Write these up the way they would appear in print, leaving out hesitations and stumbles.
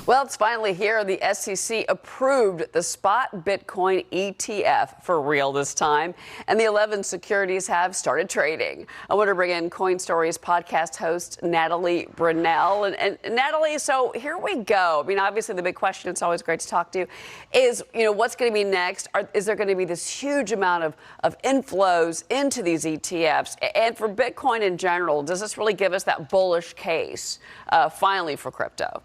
Well, it's finally here. The SEC approved the spot Bitcoin ETF for real this time, and the 11 securities have started trading. I want to bring in Coin Stories podcast host Natalie Brunell. And Natalie, so here we go. I mean, obviously the big question, it's always great to talk to you, is, what's going to be next? Is there going to be this huge amount of inflows into these ETFs? And for Bitcoin in general, does this really give us that bullish case finally for crypto?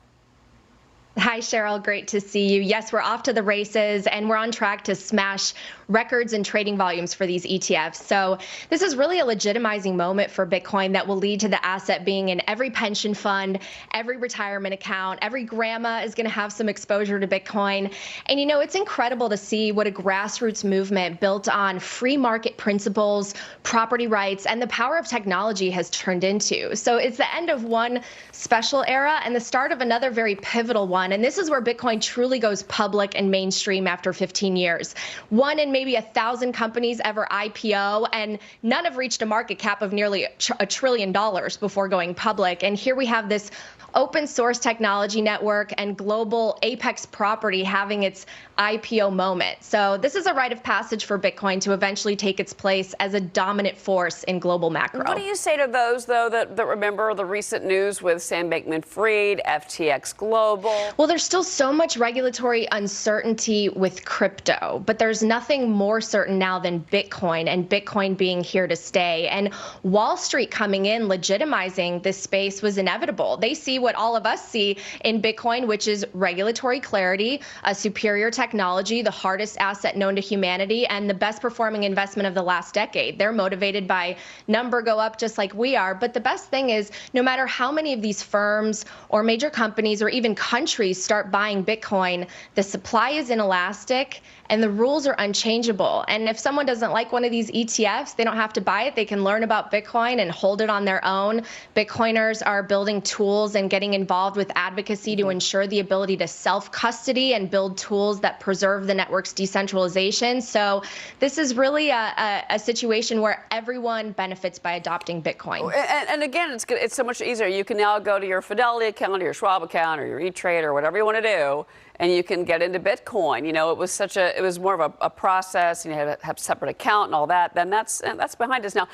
Hi, Cheryl. Great to see you. Yes, we're off to the races and we're on track to smash records in trading volumes for these ETFs. So this is really a legitimizing moment for Bitcoin that will lead to the asset being in every pension fund, every retirement account. Every grandma is going to have some exposure to Bitcoin. And, it's incredible to see what a grassroots movement built on free market principles, property rights, and the power of technology has turned into. So it's the end of one special era and the start of another very pivotal one. And this is where Bitcoin truly goes public and mainstream after 15 years. One in maybe 1,000 companies ever IPO, and none have reached a market cap of nearly $1 trillion before going public. And here we have this open source technology network and global apex property having its IPO moment. So this is a rite of passage for Bitcoin to eventually take its place as a dominant force in global macro. What do you say to those, though, that remember the recent news with Sam Bankman-Fried, FTX Global? Well, there's still so much regulatory uncertainty with crypto, but there's nothing more certain now than Bitcoin, and Bitcoin being here to stay. And Wall Street coming in, legitimizing this space was inevitable. They see what all of us see in Bitcoin, which is regulatory clarity, a superior technology, the hardest asset known to humanity, and the best performing investment of the last decade. They're motivated by number go up just like we are. But the best thing is, no matter how many of these firms or major companies or even countries start buying Bitcoin, the supply is inelastic and the rules are unchangeable. And if someone doesn't like one of these ETFs, they don't have to buy it. They can learn about Bitcoin and hold it on their own. Bitcoiners are building tools and getting involved with advocacy to ensure the ability to self-custody and build tools that preserve the network's decentralization. So this is really a situation where everyone benefits by adopting Bitcoin. And again, it's good. It's so much easier. You can now go to your Fidelity account or your Schwab account or your E-Trade or whatever you want to do, and you can get into Bitcoin. It was more of a process, and you had to have a separate account and all that. Then that's behind us now.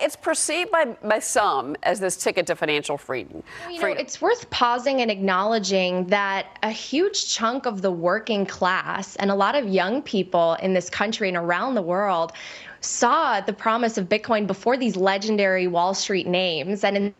It's perceived by some as this ticket to financial freedom. It's worth pausing and acknowledging that a huge chunk of the working class and a lot of young people in this country and around the world saw the promise of Bitcoin before these legendary Wall Street names, and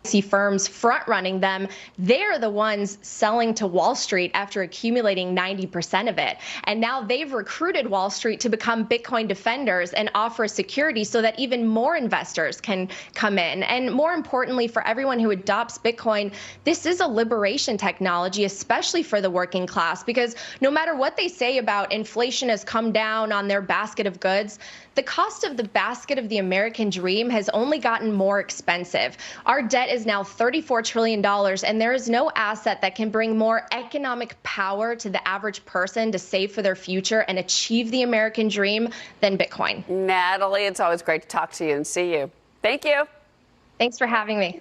see firms front running them. They're the ones selling to Wall Street after accumulating 90% of it. And now they've recruited Wall Street to become Bitcoin defenders and offer security so that even more investors can come in. And more importantly, for everyone who adopts Bitcoin, this is a liberation technology, especially for the working class, because no matter what they say about inflation has come down on their basket of goods, the cost of the basket of the American dream has only gotten more expensive. Our debt is now $34 trillion, and there is no asset that can bring more economic power to the average person to save for their future and achieve the American dream than Bitcoin. Natalie, it's always great to talk to you and see you. Thank you. Thanks for having me.